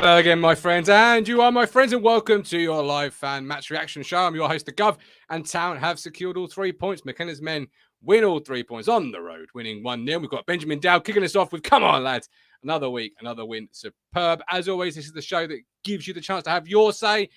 Hello again, my friends, and you are my friends, and welcome to your live fan match reaction show. I'm your host, the Gov, and Town have secured all 3 points. Mckenna's men win all 3 points on the road, winning 1-0. We've got Benjamin Dowd kicking us off with, come on, lads, another week, another win. Superb. As always, this is the show that gives you the chance to have your say.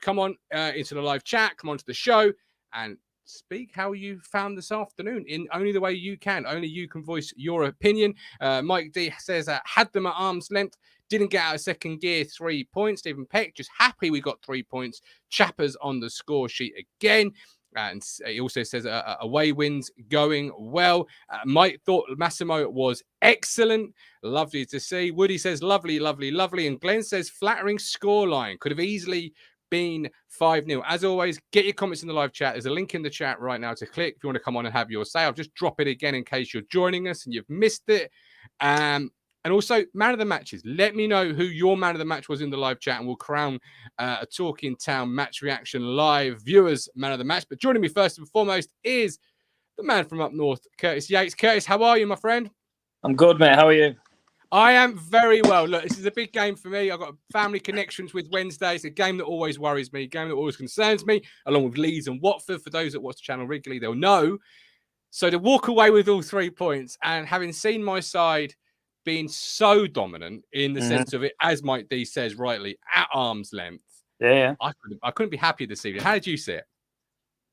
Come on into the live chat, come on to the show, and speak how you found this afternoon in only the way you can. Only you can voice your opinion. Mike D says, had them at arm's length. Didn't get out of second gear, 3 points. Stephen Peck, just happy we got 3 points. Chappers on the score sheet again. And he also says away wins going well. Mike thought Massimo was excellent. Lovely to see. Woody says lovely, lovely, lovely. And Glenn says flattering scoreline. Could have easily been 5-0. As always, get your comments in the live chat. There's a link in the chat right now to click if you want to come on and have your say. I'll just drop it again in case you're joining us and you've missed it. And also, man of the matches. Let me know who your man of the match was in the live chat, and we'll crown a Talking Town match reaction live viewers man of the match. But joining me first and foremost is the man from up north, Curtis Yates. Curtis, how are you, my friend? I'm good, mate. How are you? I am very well. Look, this is a big game for me. I've got family connections with Wednesday. It's a game that always worries me, a game that always concerns me, along with Leeds and Watford. For those that watch the channel regularly, they'll know. So to walk away with all 3 points and having seen my side being so dominant in the sense of it, as Mike D says rightly, at arm's length. Yeah. I couldn't be happier this evening. How did you see it?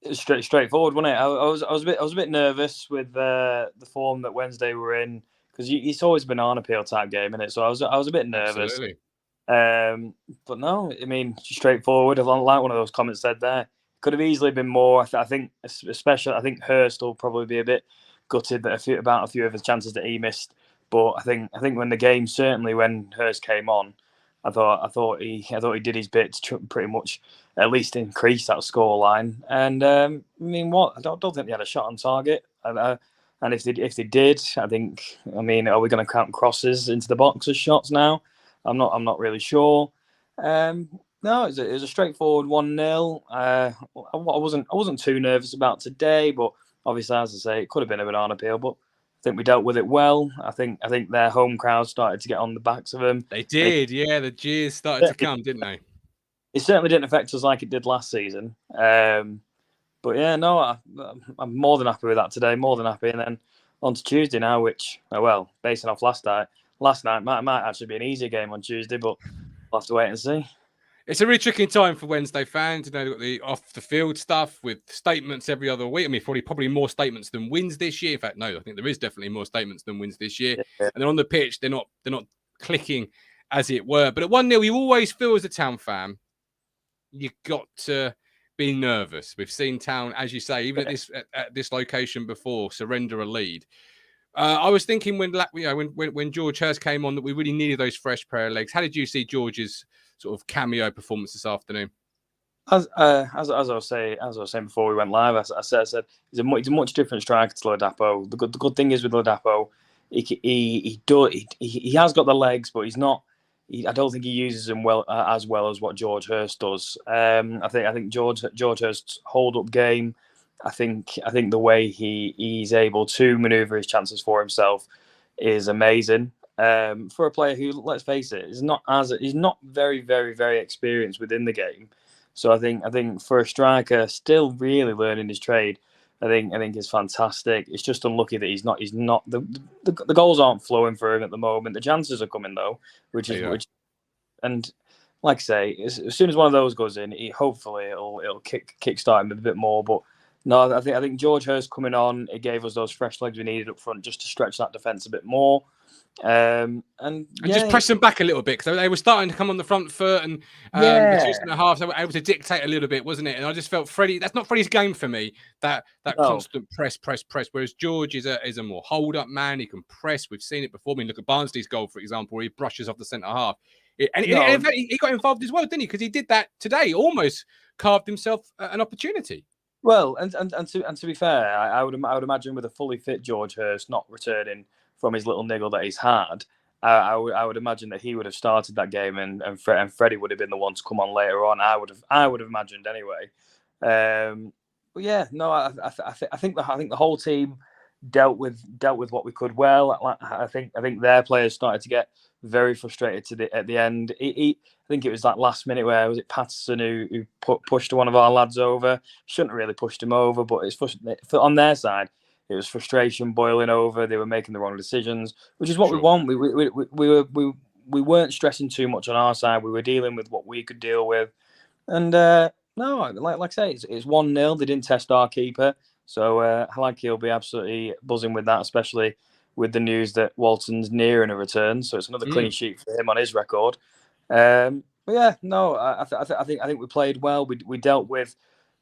It was straightforward, wasn't it? I was a bit nervous with the form that Wednesday were in, because it's always been an banana peel type game, isn't it? So I was a bit nervous. Absolutely. But no, I mean, straightforward. Like one of those comments said there, could have easily been more. I think, especially, I think Hurst will probably be a bit gutted that a few of his chances that he missed. But I think when the game, certainly when Hurst came on, I thought he did his bit to pretty much at least increase that scoreline. And I mean, I don't think they had a shot on target. And if they did, I mean, are we going to count crosses into the box as shots now? I'm not really sure. No, it was a straightforward 1-0. I wasn't too nervous about today, but obviously, as I say, it could have been a banana peel, but I think we dealt with it well. I think their home crowd started to get on the backs of them. They did, yeah. The jeers started to come, didn't they? It certainly didn't affect us like it did last season. But yeah, no, I'm more than happy with that today. More than happy. And then on to Tuesday now, which, well, basing off last night might actually be an easier game on Tuesday, but we'll have to wait and see. It's a really tricky time for Wednesday fans. You know, they've got the off-the-field stuff with statements every other week. I mean, probably more statements than wins this year. In fact, no, I think there is definitely more statements than wins this year. Yeah. And then on the pitch, they're not clicking, as it were. But at 1-0, you always feel as a Town fan, you've got to be nervous. We've seen Town, as you say, even at this location before, surrender a lead. I was thinking when George Hurst came on that we really needed those fresh pair of legs. How did you see George's sort of cameo performance this afternoon? As I was saying before we went live, I said he's a much different striker to Ladapo. The good thing is with Ladapo, he has got the legs, but he's not. I don't think he uses them as well as what George Hurst does. I think George Hurst's hold up game. I think the way he's able to manoeuvre his chances for himself is amazing. For a player who, let's face it, he's not very, very, very experienced within the game. So I think for a striker still really learning his trade, I think it's fantastic. It's just unlucky that he's not the goals aren't flowing for him at the moment. The chances are coming though, which and like I say, as soon as one of those goes in, hopefully it'll kickstart him a bit more. But no, I think George Hurst coming on, it gave us those fresh legs we needed up front just to stretch that defence a bit more. And just press them back a little bit because they were starting to come on the front foot and the 2 and a half, they were able to dictate a little bit, wasn't it? And I just felt Freddie, that's not Freddie's game for me, that constant press, whereas George is a more hold up man. He can press. We've seen it before. I mean, look at Barnsley's goal, for example, where he brushes off the centre half. In fact, he got involved as well, didn't he? Because he did that today, almost carved himself an opportunity. Well, and to be fair, I would imagine with a fully fit George Hurst not returning from his little niggle that he's had, I would imagine that he would have started that game and Freddie would have been the one to come on later on. I would have imagined anyway. But yeah, no, I think the whole team dealt with what we could well. I think their players started to get very frustrated at the end. I think it was that last minute where was it Patterson who pushed one of our lads over. Shouldn't have really pushed him over, but it's on their side. It was frustration boiling over. They were making the wrong decisions, which is what we want. We weren't stressing too much on our side. We were dealing with what we could deal with, and no, like I say, it's 1-0. They didn't test our keeper, so I think he'll be absolutely buzzing with that, especially with the news that Walton's nearing a return. So it's another clean sheet for him on his record. But yeah, no, I think we played well. We dealt with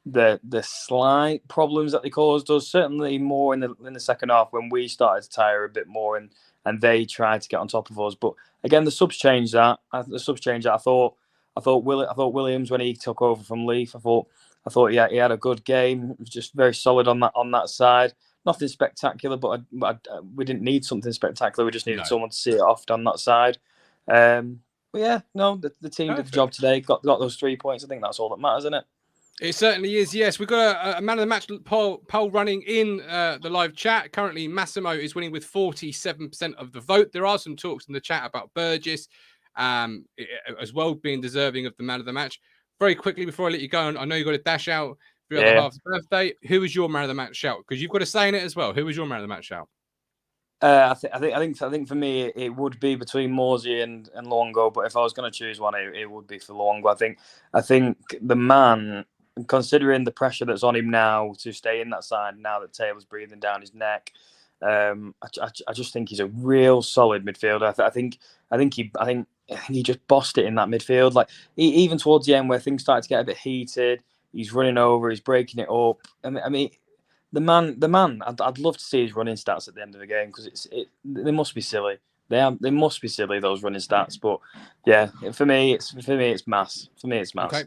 the slight problems that they caused us, certainly more in the second half when we started to tire a bit more and they tried to get on top of us. But again, the subs changed that. I thought Williams, when he took over from Leaf, I thought he had a good game. It was just very solid on that side. Nothing spectacular, but we didn't need something spectacular. We just needed someone to see it off on that side. But yeah, no, the team did the job today. Got those 3 points. I think that's all that matters, isn't it? It certainly is, yes. We've got a man of the match poll running in the live chat. Currently, Massimo is winning with 47% of the vote. There are some talks in the chat about Burgess as well being deserving of the man of the match. Very quickly, before I let you go, I know you've got to dash out for your other half's birthday. Who was your man of the match shout? Because you've got to say in it as well. Who was your man of the match shout? I think for me it would be between Morsey and Luongo, but if I was going to choose one, it would be for Luongo. I think the man, considering the pressure that's on him now to stay in that side, now that Taylor's breathing down his neck, I just think he's a real solid midfielder. I think he just bossed it in that midfield. Like even towards the end where things started to get a bit heated, he's running over, he's breaking it up. I mean, the man. I'd love to see his running stats at the end of the game because they must be silly. They must be silly, those running stats. But yeah, for me it's mass. Okay.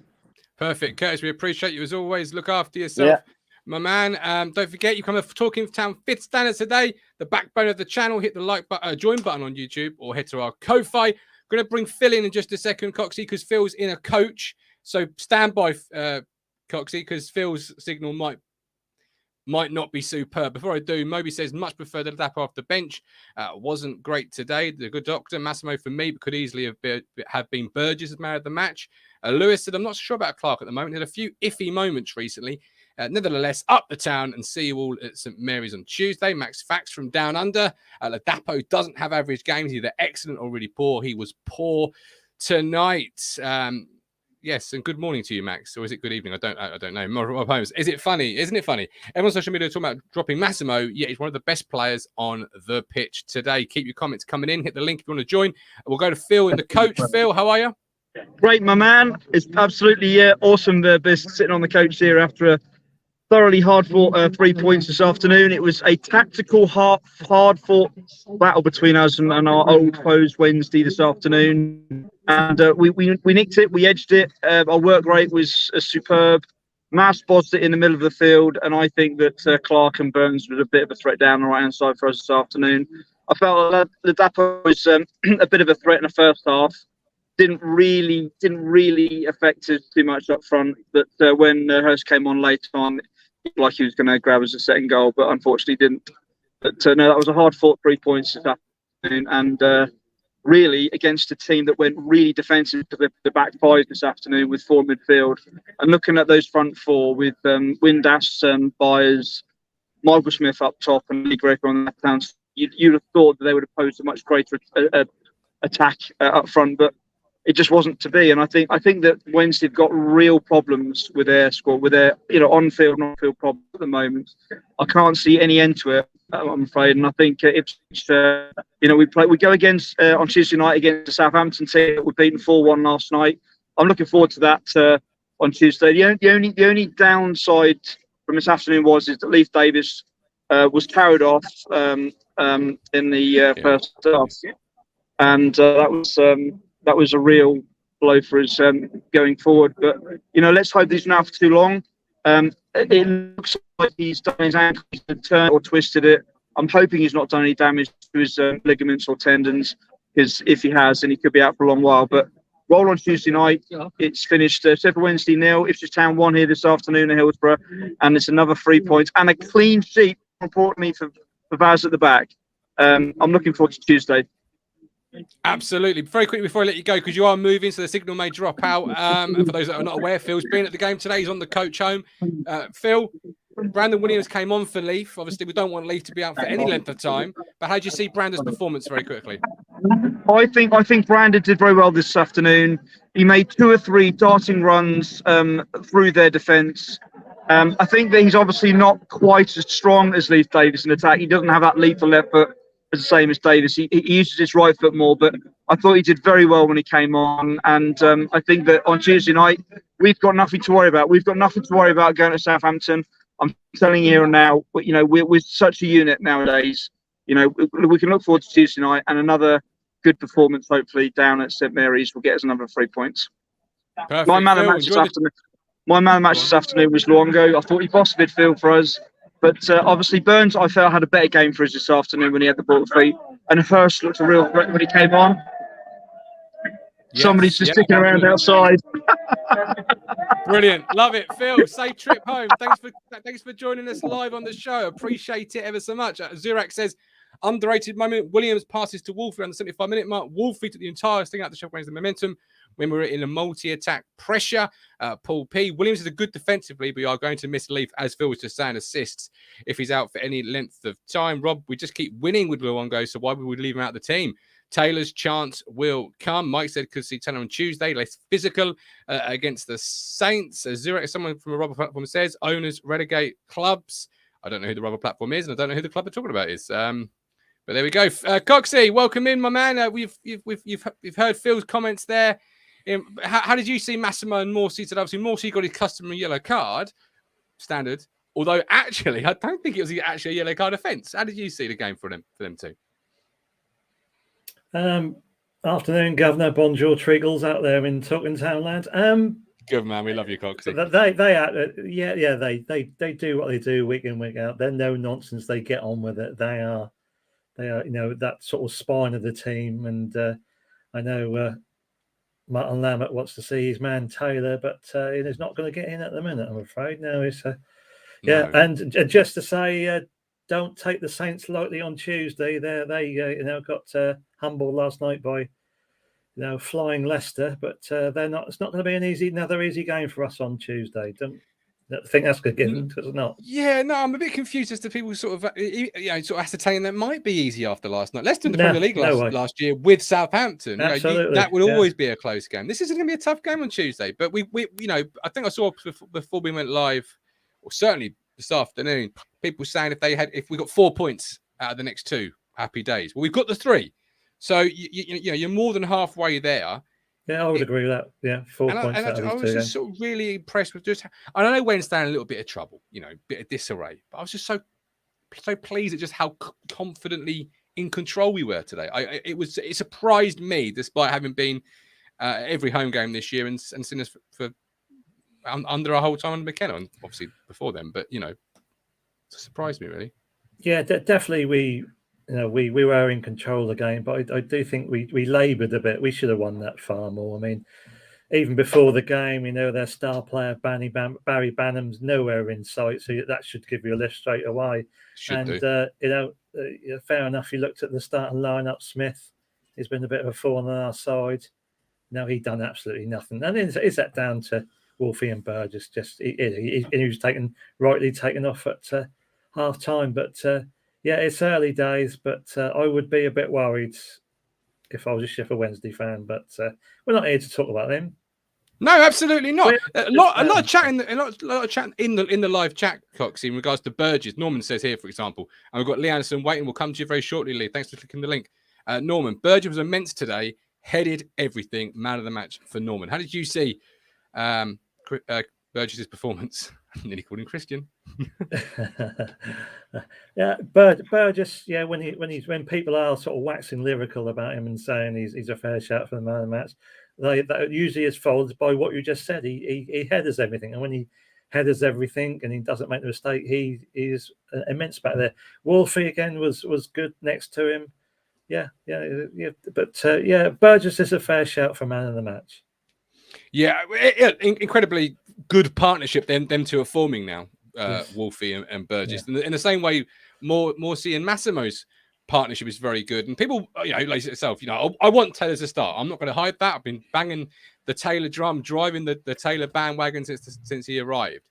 Perfect, Curtis. We appreciate you as always. Look after yourself, my man. Don't forget, you come to Talking Town 5th Standard today, the backbone of the channel. Hit the like button, join button on YouTube, or head to our Kofi. Going to bring Phil in just a second, Coxie, because Phil's in a coach. So stand by, Coxie, because Phil's signal might not be superb. Before I do, Moby says much prefer the lap off the bench. Wasn't great today. The good doctor Massimo for me could easily have been Burgess as man of the match. Lewis said I'm not sure about Clark at the moment. Had a few iffy moments recently. Nevertheless, up the town and see you all at St Mary's on Tuesday. Max Fax from Down Under. Ladapo doesn't have average games, either excellent or really poor. He was poor tonight. Yes, and good morning to you, Max. Or is it good evening? I don't know. More poems. Is it funny? Isn't it funny? Everyone's social media talking about dropping Massimo. Yeah, he's one of the best players on the pitch today. Keep your comments coming in. Hit the link if you want to join. We'll go to Phil in the coach. Phil, how are you? Great, my man. It's absolutely awesome. Sitting on the coach here after a thoroughly hard-fought 3 points this afternoon. It was a tactical, hard-fought battle between us and our old foes Wednesday this afternoon. And we nicked it, we edged it. Our work rate was superb. Mass bossed it in the middle of the field, and I think that Clark and Burns was a bit of a threat down the right-hand side for us this afternoon. I felt the Ladapo was a bit of a threat in the first half. Didn't really affect us too much up front. But when Hurst came on later on, like he was going to grab us a second goal, but unfortunately didn't. But no, that was a hard-fought 3 points this afternoon, and really against a team that went really defensive to the back five this afternoon with 4 midfield. And looking at those front 4 with Windass, Byers, Michael Smith up top, and Lee Greco on the left hand, you'd have thought that they would have posed a much greater attack up front, but it just wasn't to be. And I think that Wednesday have got real problems with their squad, with their on-field and off-field problems at the moment. I can't see any end to it, I'm afraid. And I think Ipswich, we go against on Tuesday night against the Southampton team that were beaten 4-1 last night. I'm looking forward to that on Tuesday. The only downside from this afternoon is that Leif Davis was carried off in the first half, and that was a real blow for us going forward. But let's hope he's not out for too long. It looks like he's done his ankle, he's turned or twisted it. I'm hoping he's not done any damage to his ligaments or tendons, because if he has, then he could be out for a long while. But roll on Tuesday night. It's finished Sheffield Wednesday 0, Ipswich Town 1 here this afternoon at Hillsborough, and it's another 3 points and a clean sheet, importantly, for Vaz at the back. I'm looking forward to Tuesday. Absolutely. Very quickly before I let you go, because you are moving, so the signal may drop out. For those that are not aware, Phil's been at the game today. He's on the coach home. Phil, Brandon Williams came on for Leaf. Obviously, we don't want Leaf to be out for any length of time. But how do you see Brandon's performance very quickly? I think Brandon did very well this afternoon. He made 2 or 3 darting runs through their defence. I think that he's obviously not quite as strong as Leif Davis in attack. He doesn't have that lethal left foot as the same as Davis. He uses his right foot more, but I thought he did very well when he came on. And I think that on Tuesday night, we've got nothing to worry about. We've got nothing to worry about going to Southampton. I'm telling you here and now, you know, we're such a unit nowadays. You know, we can look forward to Tuesday night, and another good performance, hopefully, down at St Mary's will get us another 3 points. Perfect. My man of the match this afternoon. My man of the match this afternoon was Luongo. I thought he bossed midfield for us. But obviously, Burns, I felt, had a better game for us this afternoon when he had the ball at feet. And Hurst looked a real threat when he came on. Yes, somebody's just sticking around outside. Brilliant. Love it. Phil, safe trip home. Thanks for joining us live on the show. Appreciate it ever so much. Zurak says, underrated moment. Williams passes to Wolfie on the 75-minute mark. Wolfie took the entire thing out to Sheffield Wednesday momentum when we were in a multi-attack pressure. Paul P. Williams is a good defensively, but you are going to miss Leaf, as Phil was just saying, assists if he's out for any length of time. Rob, we just keep winning with Luongo, so why would we leave him out of the team? Taylor's chance will come. Mike said could see Taylor on Tuesday, less physical against the Saints. Zurich, someone from a rubber platform says, owners relegate clubs. I don't know who the rubber platform is, and I don't know who the club they're talking about is. But there we go. Coxie, welcome in, my man. We've heard Phil's comments there. How did you see Massimo and Morsey? Said obviously Morsey got his customary yellow card, standard. Although actually, I don't think it was actually a yellow card offence. How did you see the game for them two? Afternoon, Governor. Bonjour, Treagles out there in Talking Townland. Good man, we love you, Coxie. They do what they do week in, week out. They're no nonsense. They get on with it. They are, you know, that sort of spine of the team. And I know Martin Lammett wants to see his man Taylor, but he's not going to get in at the minute, I'm afraid. No, it's no. And just to say, don't take the Saints lightly on Tuesday. They got humbled last night by flying Leicester, but they're not. It's not going to be another easy game for us on Tuesday. Don't think that's going to give them, because it's not. Yeah, no, I'm a bit confused as to people sort of ascertaining that might be easy after last night. Leicester in the Premier League last year with Southampton. Absolutely, that would always be a close game. This isn't going to be a tough game on Tuesday, but we I think I saw before we went live, or certainly this afternoon, people saying if we got 4 points out of the next 2, happy days. Well, we've got the 3, so you're more than halfway there. Yeah, I would agree with that. Yeah, 4 points. I was just sort of really impressed with just. I know Wednesday in a little bit of trouble, a bit of disarray, but I was just so pleased at just how confidently in control we were today. It surprised me, despite having been every home game this year and seen us for under our whole time on Mckenna, and obviously before then. But it surprised me really. Yeah, definitely we were in control of the game, but I do think we laboured a bit. We should have won that far more. I mean, even before the game, their star player Barry Banham's nowhere in sight, so that should give you a lift straight away. Fair enough. You looked at the starting lineup. Smith has been a bit of a thorn on our side. No, he done absolutely nothing. And is that down to Wolfie and Burgess? He was rightly taken off at half time, but. Yeah, it's early days, but I would be a bit worried if I was a Sheffield Wednesday fan. But we're not here to talk about them. No, absolutely not. A lot of chat in the live chat, Coxie, in regards to Burgess. Norman says here, for example, and we've got Lee Anderson waiting. We'll come to you very shortly, Lee. Thanks for clicking the link. Norman, Burgess was immense today. Headed everything. Man of the match for Norman. How did you see Burgess's performance? I nearly called him Christian. Yeah, Burgess. Yeah, when people are sort of waxing lyrical about him and saying he's a fair shout for the man of the match, that usually is followed by what you just said. He headers everything, and when he headers everything and he doesn't make the mistake, he is immense back there. Wolfie again was good next to him. Yeah. But Burgess is a fair shout for man of the match. Yeah, incredibly good partnership them two are forming now, Wolfie and Burgess. Yeah. In the same way Morsey and Massimo's partnership is very good. And people, like yourself, I want Taylor to start. I'm not going to hide that. I've been banging the Taylor drum, driving the Taylor bandwagon since he arrived.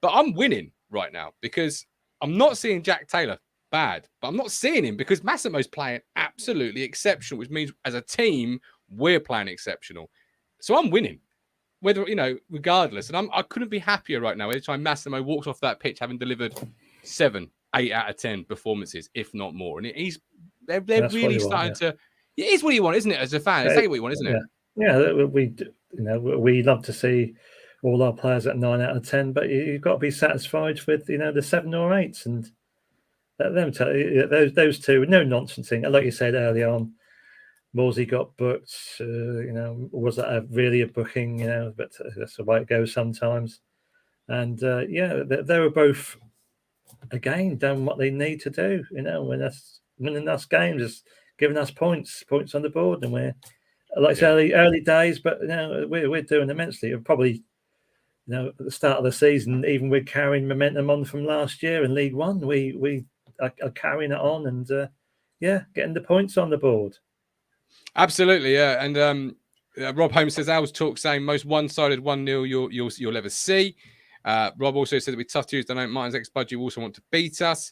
But I'm winning right now because I'm not seeing Jack Taylor bad, but I'm not seeing him because Massimo's playing absolutely exceptional, which means as a team, we're playing exceptional. So I'm winning, regardless. And I couldn't be happier right now. Every time Massimo walks off that pitch, having delivered 7, 8 out of 10 performances, if not more. And they're really starting to. It is what you want, isn't it? As a fan, it's exactly what you want, isn't it? Yeah, we love to see all our players at 9 out of 10, but you've got to be satisfied with the 7 or 8s, and let them tell you those two. No nonsense. Like you said early on, Morsey got booked. Was that really a booking? But that's the way it goes sometimes. And they were both again done what they need to do. When that's winning us games, is giving us points on the board, and we're like I said, early days, but we're doing immensely. Probably, at the start of the season, even we're carrying momentum on from last year in League One. We are carrying it on, and getting the points on the board. Absolutely, yeah. And Rob Holmes says, "Al's talk saying most one-sided 1-0 you'll ever see." Rob also said it'll be tough to use. I know Martin's ex-budget also want to beat us.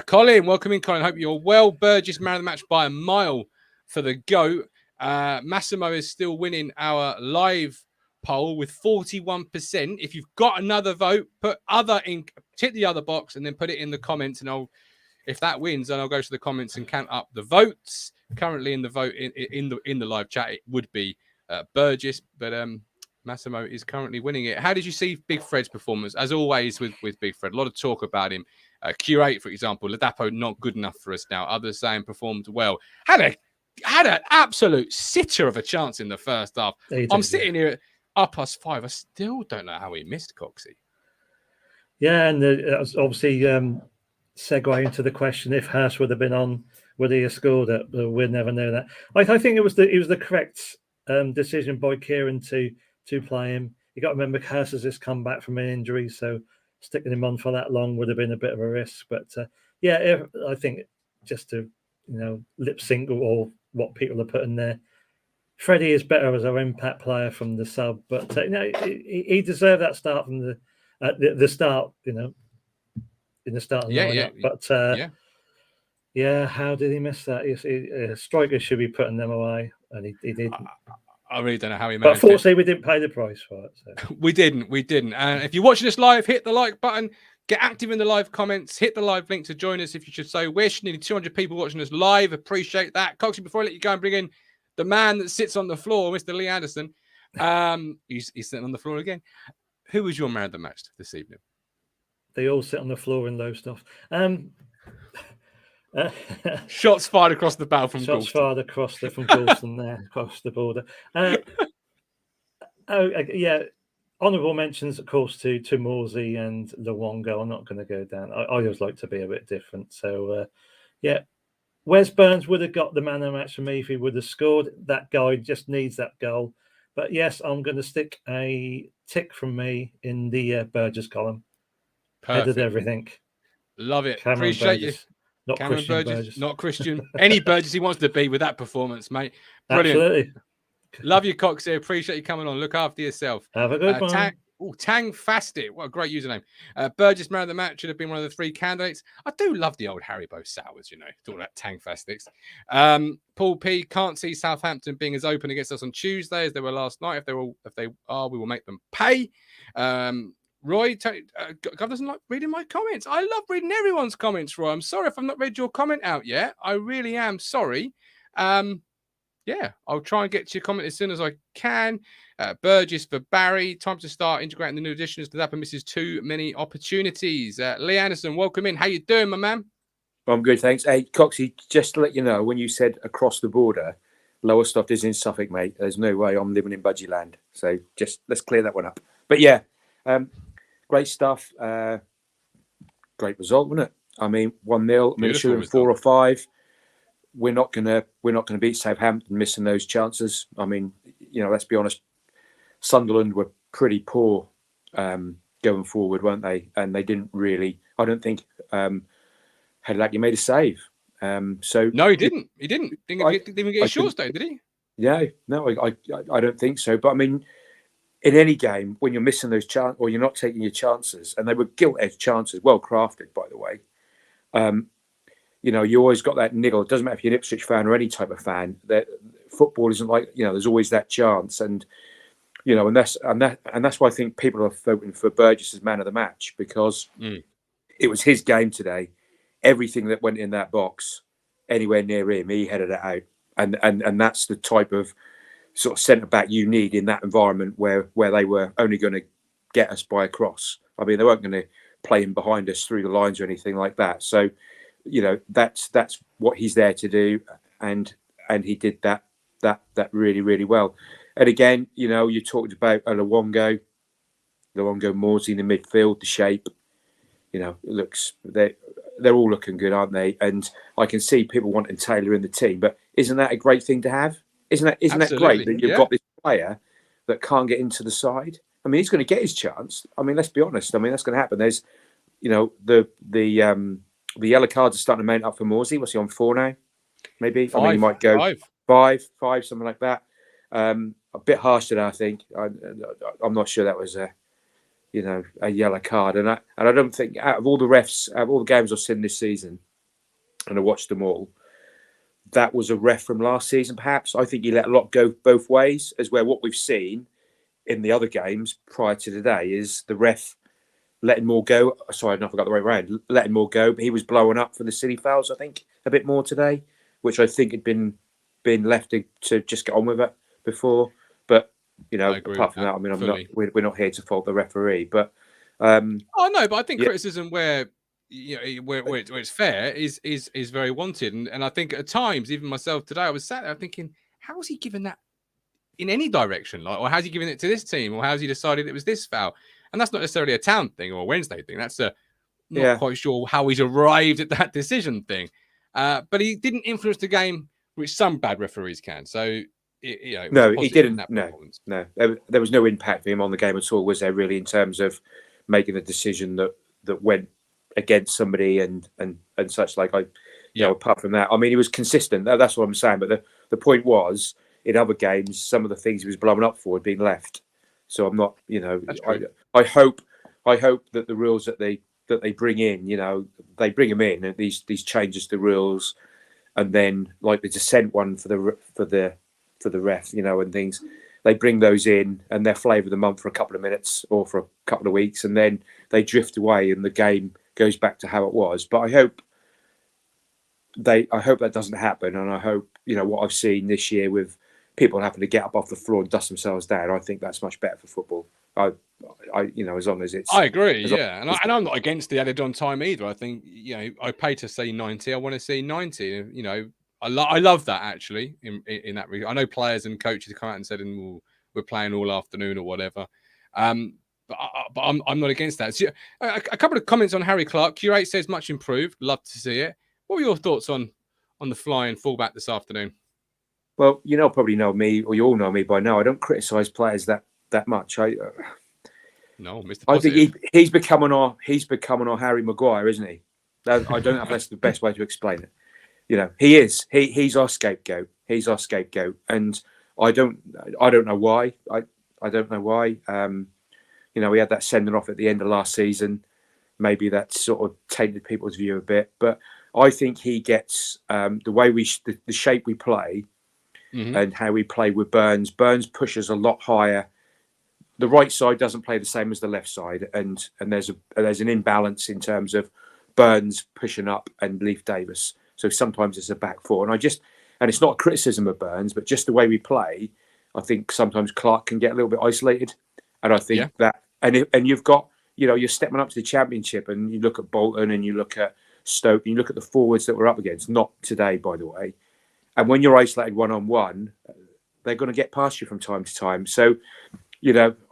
Colin, welcome in, Colin. Hope you're well. Burgess man of the match by a mile for the GOAT. Massimo is still winning our live poll with 41%. If you've got another vote, tick the other box and then put it in the comments. And if that wins, then I'll go to the comments and count up the votes. Currently in the vote in the live chat, it would be Burgess, but Massimo is currently winning it. How did you see Big Fred's performance? As always with Big Fred, a lot of talk about him. Q8, for example, Ladapo not good enough for us now. Others saying performed well. Had an absolute sitter of a chance in the first half. I'm sitting here at +5. I still don't know how he missed Coxey. Yeah, and obviously segue into the question: if Hurst would have been on, would he have scored it? We'll never know that. I think it was the correct decision by Kieran to play him. You got to remember Hurst has just come back from an injury, so sticking him on for that long would have been a bit of a risk. But I think just to lip sync or what people are putting there, Freddie is better as our impact player from the sub, but he deserved that start from the start. In the starting lineup. But how did he miss that? Strikers should be putting them away, and he didn't. I really don't know how he managed. But fortunately, we didn't pay the price for it. So. We didn't. And if you're watching us live, hit the like button. Get active in the live comments. Hit the live link to join us if you should so wish. Nearly 200 people watching us live. Appreciate that. Coxie, before I let you go and bring in the man that sits on the floor, Mr. Lee Anderson. He's sitting on the floor again. Who was your man of the match this evening? They all sit on the floor in low stuff. Shots fired across the bow from Shots fired across from Goulston there, across the border. Honourable mentions, of course, to Morsey and Luongo. I'm not going to go down. I always like to be a bit different. So, Wes Burns would have got the man of the match for me if he would have scored. That guy just needs that goal. But yes, I'm going to stick a tick from me in the Burgess column. Perfect. Headed everything. Love it. Cameron Appreciate Burgess. you. Not Cameron Christian Burgess. Not Christian. Any Burgess he wants to be with that performance, mate. Brilliant. Absolutely. Love you, Coxie. Appreciate you coming on. Look after yourself. Have a good one. Tang Fastit. What a great username. Burgess man of the match should have been one of the 3 candidates. I do love the old Haribo sours, All that Tang Fastix. Paul P. Can't see Southampton being as open against us on Tuesday as they were last night. If they are, we will make them pay. Roy, God doesn't like reading my comments. I love reading everyone's comments, Roy. I'm sorry if I've not read your comment out yet. I really am sorry. I'll try and get to your comment as soon as I can. Burgess for Barry. Time to start integrating the new additions. The Dapper misses too many opportunities. Lee Anderson, welcome in. How you doing, my man? I'm good, thanks. Hey, Coxie, just to let you know, when you said across the border, Lowestoft is in Suffolk, mate. There's no way I'm living in Budgie land. So just let's clear that one up. But yeah, great stuff. Great result, wasn't it? I mean, 1-0. I mean, shooting 4 or 5. We're not gonna beat Southampton missing those chances. I mean, let's be honest. Sunderland were pretty poor going forward, weren't they? And they didn't really. I don't think Headlack, you made a save. So no, he didn't. He didn't. Didn't even get his shorts though, did he? Yeah, no, I don't think so. But I mean, in any game, when you're missing those chances or you're not taking your chances, and they were gilt-edged chances, well crafted, by the way. You always got that niggle. It doesn't matter if you're an Ipswich fan or any type of fan. That football isn't like, there's always that chance, and and that's why I think people are voting for Burgess as man of the match, because it was his game today. Everything that went in that box, anywhere near him, he headed it out, and that's the type of sort of centre back you need in that environment where they were only going to get us by a cross. I mean, they weren't going to play him behind us through the lines or anything like that. So, that's what he's there to do, and he did that really, really well. And again, you talked about Luongo Morsey in the midfield, the shape. It looks they're all looking good, aren't they? And I can see people wanting Taylor in the team, but isn't that a great thing to have? Isn't that great that you've got this player that can't get into the side? I mean, he's going to get his chance. I mean, let's be honest. I mean, that's going to happen. There's, the yellow cards are starting to mount up for Morsey. What's he on, 4 now? Maybe. I mean, he might go five, something like that. A bit harsh today, I think. I'm not sure that was a yellow card, and I don't think, out of all the refs, out of all the games I've seen this season, and I watched them all, that was a ref from last season, perhaps. I think he let a lot go both ways, as where what we've seen in the other games prior to today is the ref letting more go. Sorry, I forgot the way around. Letting more go, but he was blowing up for the silly fouls, I think, a bit more today, which I think had been left to just get on with it before. But apart from that, I mean, we're not here to fault the referee, but but I think criticism where it's fair is very wanted, and I think at times, even myself today, I was sat there thinking, how is he giving that in any direction, or how's he giving it to this team, or how's he decided it was this foul? And that's not necessarily a Town thing or a Wednesday thing. That's not quite sure how he's arrived at that decision thing, but he didn't influence the game, which some bad referees can. So. No, he didn't. No, there was no impact for him on the game at all, was there? Really, in terms of making a decision that went against somebody and such like. Apart from that, I mean, he was consistent. That's what I'm saying. But the point was, in other games, some of the things he was blowing up for had been left. So I'm not. I hope that the rules that they bring in, they bring them in, and these changes to rules, and then like the dissent one for the ref, and things, they bring those in and they're flavour of the month for a couple of minutes or for a couple of weeks, and then they drift away and the game goes back to how it was. But I hope that doesn't happen, and I hope what I've seen this year with people having to get up off the floor and dust themselves down, I think that's much better for football. As long as it's. I agree, yeah, and I'm not against the added on time either. I think I pay to see 90. I want to see 90. I love that, actually, in that regard. I know players and coaches come out and said, we're playing all afternoon or whatever. But I'm not against that. So, a couple of comments on Harry Clark. Curate says much improved. Love to see it. What were your thoughts on the flying fullback this afternoon? Well, probably know me, or you all know me by now. I don't criticise players that much. No, Mr. I think he's becoming our Harry Maguire, isn't he? I don't know if that's the best way to explain it. He is. He's our scapegoat. He's our scapegoat, and I don't know why. I don't know why. We had that sending off at the end of last season. Maybe that sort of tainted people's view a bit, but I think he gets the way the shape we play and how we play with Burns. Burns pushes a lot higher. The right side doesn't play the same as the left side, and there's an imbalance in terms of Burns pushing up and Leif Davis. So sometimes it's a back four, and it's not a criticism of Burns, but just the way we play, I think sometimes Clark can get a little bit isolated, and I think that, and you've got, you're stepping up to the Championship, and you look at Bolton, and you look at Stoke, and you look at the forwards that we're up against. Not today, by the way. And when you're isolated 1-on-1, they're going to get past you from time to time. So,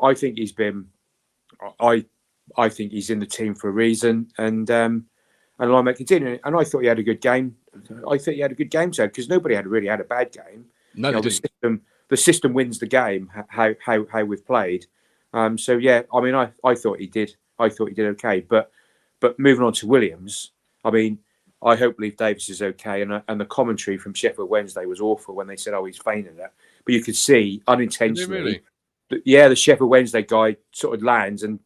I think he's been, I think he's in the team for a reason, and I might continue. And I thought he had a good game. I think he had a good game, because nobody really had a bad game. No, the system wins the game. How we've played. So yeah, I mean, I thought he did. I thought he did okay. But moving on to Williams, I mean, I hope Leif Davis is okay. And the commentary from Sheffield Wednesday was awful when they said, "Oh, he's feigning it," but you could see unintentionally. Really? Yeah, the Sheffield Wednesday guy sort of lands and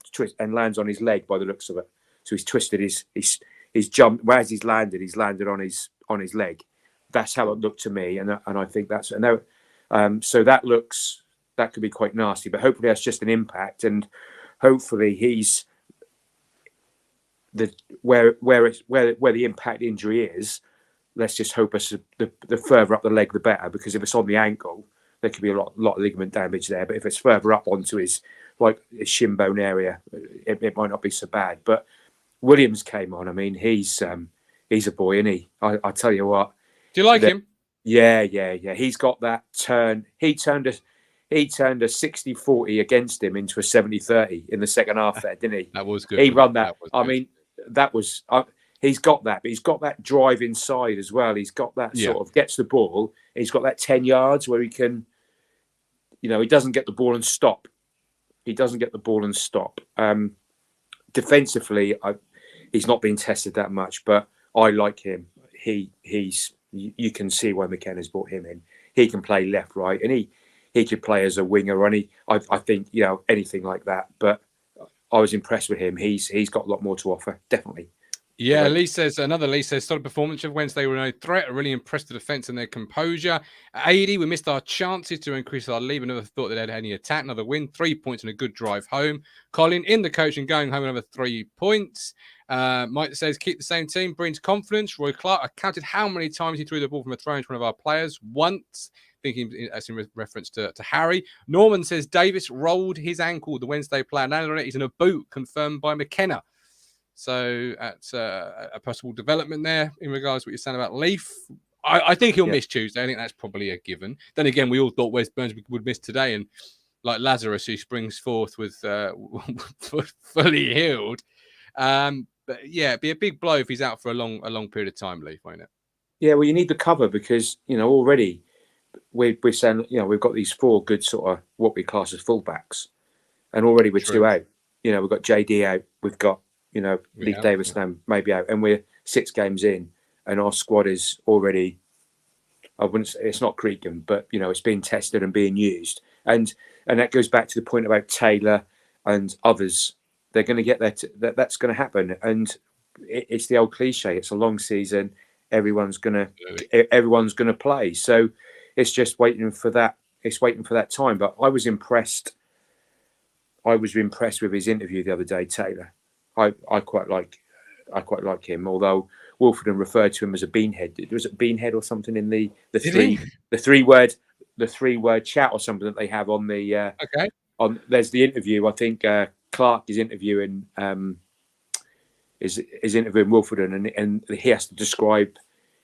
lands on his leg by the looks of it. So he's twisted his jump. Whereas he's landed on his leg. That's how it looked to me, and I think that's so that could be quite nasty. But hopefully that's just an impact, and hopefully he's where the impact injury is. Let's just hope the further up the leg the better, because if it's on the ankle, there could be a lot of ligament damage there. But if it's further up onto his shin bone area, it might not be so bad. But Williams came on. I mean, he's a boy, isn't he? I tell you what. Do you like him? Yeah. He's got that turn. He turned a 60-40 against him into a 70-30 in the second half there, didn't he? That was good. He run that. I mean, that was. He's got that, but he's got that drive inside as well. He's got that sort of gets the ball. He's got that 10 yards where he can, he doesn't get the ball and stop. Defensively, he's not been tested that much, but I like him. You can see why McKenna's brought him in. He can play left, right, and he could play as a winger, and I think anything like that. But I was impressed with him. He's got a lot more to offer, definitely. Yeah, Lee says, solid performance of Wednesday were no threat. Really impressed the defence and their composure. 80, we missed our chances to increase our lead. We never thought they'd had any attack. Another win, 3 points and a good drive home. Colin in the coach and going home another 3 points. Mike says, keep the same team, brings confidence. Roy Clark, I counted how many times he threw the ball from a throw into one of our players. Once. Thinking that's in reference to Harry. Norman says, Davis rolled his ankle, the Wednesday player. Now he's in a boot, confirmed by Mckenna. So that's a possible development there in regards to what you're saying about Leaf. I think he'll miss Tuesday. I think that's probably a given. Then again, we all thought Wes Burns would miss today, and like Lazarus, who springs forth with fully healed. But yeah, it'd be a big blow if he's out for a long period of time, Leaf, won't it? Yeah, well, you need the cover because already we're saying we've got these 4 good sort of what we class as fullbacks, and already we're 2 out. We've got JD out. We've got Leif Davis now maybe out, and we're 6 games in, and our squad is already. I wouldn't say it's not creaking, but it's being tested and being used, and that goes back to the point about Taylor and others. They're going to get there. That's going to happen, and it's the old cliche. It's a long season. Everyone's going to play. So it's just waiting for that. It's waiting for that time. But I was impressed. I was impressed with his interview the other day, Taylor. I quite like him, although Wolfenden referred to him as a beanhead. Was it beanhead or something in the three word chat or something that they have on the there's the interview. I think Clark is interviewing is interviewing Wolfenden, and he has to describe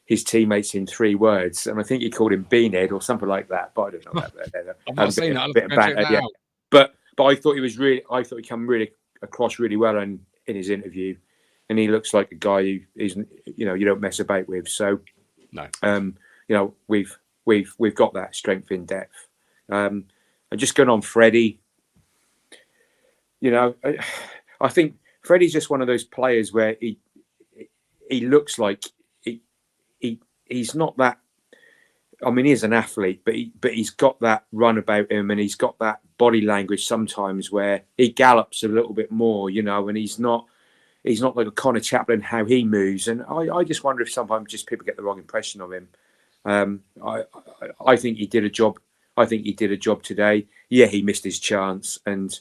his teammates in 3 words, and I think he called him beanhead or something like that. But I don't know. I've not seen that. But I thought he came across really well in his interview, and he looks like a guy who isn't you don't mess about with. So no, we've got that strength in depth. And just going on Freddie, I think Freddie's just one of those players where he looks like he's not that. I mean, he is an athlete, but he's got that run about him, and he's got that body language sometimes where he gallops a little bit more, and he's not like a Connor Chaplin how he moves, and I just wonder if sometimes just people get the wrong impression of him. I think he did a job. I think he did a job today. Yeah, he missed his chance, and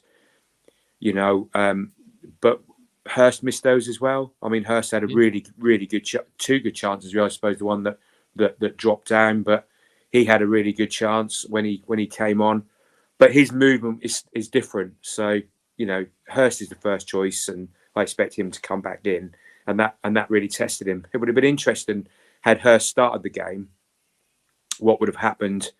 but Hurst missed those as well. I mean, Hurst had a really good 2 good chances. I suppose the one that dropped down, but he had a really good chance when he came on. But his movement is different. So Hurst is the first choice, and I expect him to come back in, and that really tested him. It would have been interesting had Hurst started the game. What would have happened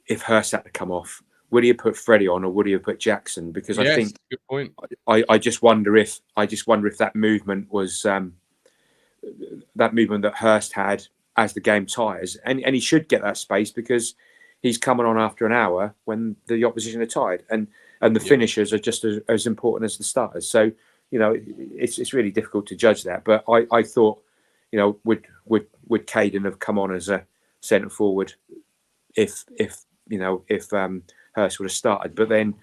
if Hurst had to come off? Would he have put Freddie on, or would he have put Jackson? Because I think good point. I just wonder if that movement was that movement that Hurst had as the game tires, and he should get that space because he's coming on after an hour when the opposition are tired, and the finishers are just as important as the starters. So it's really difficult to judge that. But I thought would Caden have come on as a centre forward if Hurst would have started? But then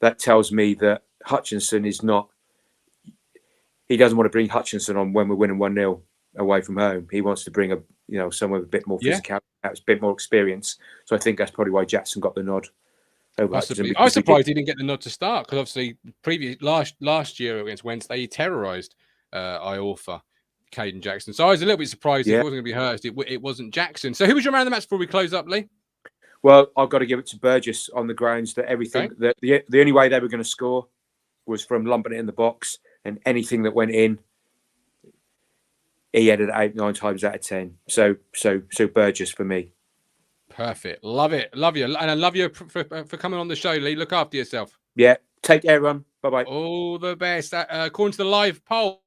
that tells me that Hutchinson is not. He doesn't want to bring Hutchinson on when we're winning 1-0 away from home. He wants to bring someone with a bit more physicality, a bit more experience. So I think that's probably why Jackson got the nod. I was surprised he didn't get the nod to start, because obviously last year against Wednesday he terrorised Iorfa, Caden Jackson. So I was a little bit surprised it wasn't going to be Hurst. It wasn't Jackson. So who was your man of the match before we close up, Lee? Well, I've got to give it to Burgess on the grounds that everything that the only way they were going to score was from lumping it in the box, and anything that went in, he headed 8-9 times out of 10. So Burgess for me. Perfect. Love it. Love you. And I love you for coming on the show, Lee. Look after yourself. Yeah. Take care, everyone. Bye-bye. All the best. According to the live poll,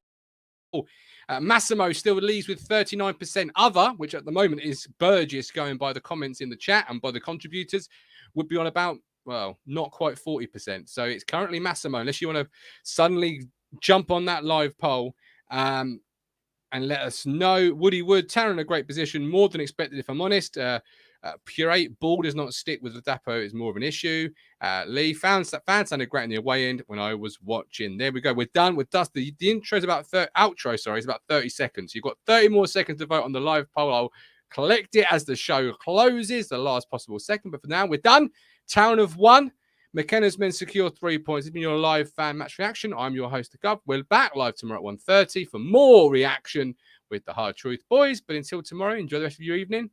Massimo still leads with 39%. Other, which at the moment is Burgess, going by the comments in the chat and by the contributors, would be on about, well, not quite 40%. So it's currently Massimo, unless you want to suddenly jump on that live poll and let us know. Woody Wood, Taryn in a great position, more than expected, if I'm honest. Purate ball does not stick with the Dapo is more of an issue. Lee fans sounded great in the away end when I was watching. There we go. We're done with dust. The intro is about outro is about 30 seconds. You've got 30 more seconds to vote on the live poll. I'll collect it as the show closes, the last possible second. But for now, we're done. Town have won. Mckenna's men secure 3 points. It's been your live fan match reaction. I'm your host, the Gov. We're back live tomorrow at 1:30 for more reaction with the Hard Truth boys. But until tomorrow, enjoy the rest of your evening.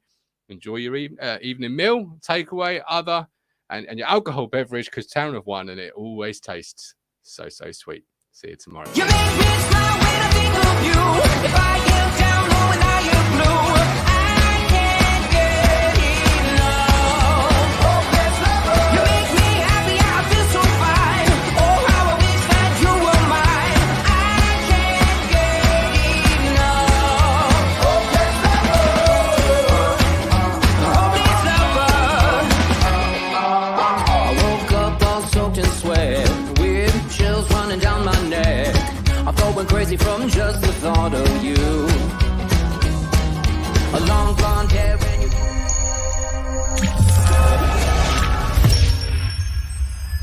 Enjoy your evening meal, takeaway, other, and your alcohol beverage, because Town have won and it always tastes so sweet. See you tomorrow. You make me smile when I think of you. If I get down low and I am blue, I can't get enough. You make me happy, I feel so fine. Oh, how I wish that you were mine. I can't get enough. I woke up all soaked in sweat, weird chills running down my neck. I thought went crazy from just the thought of you. A long blonde hair.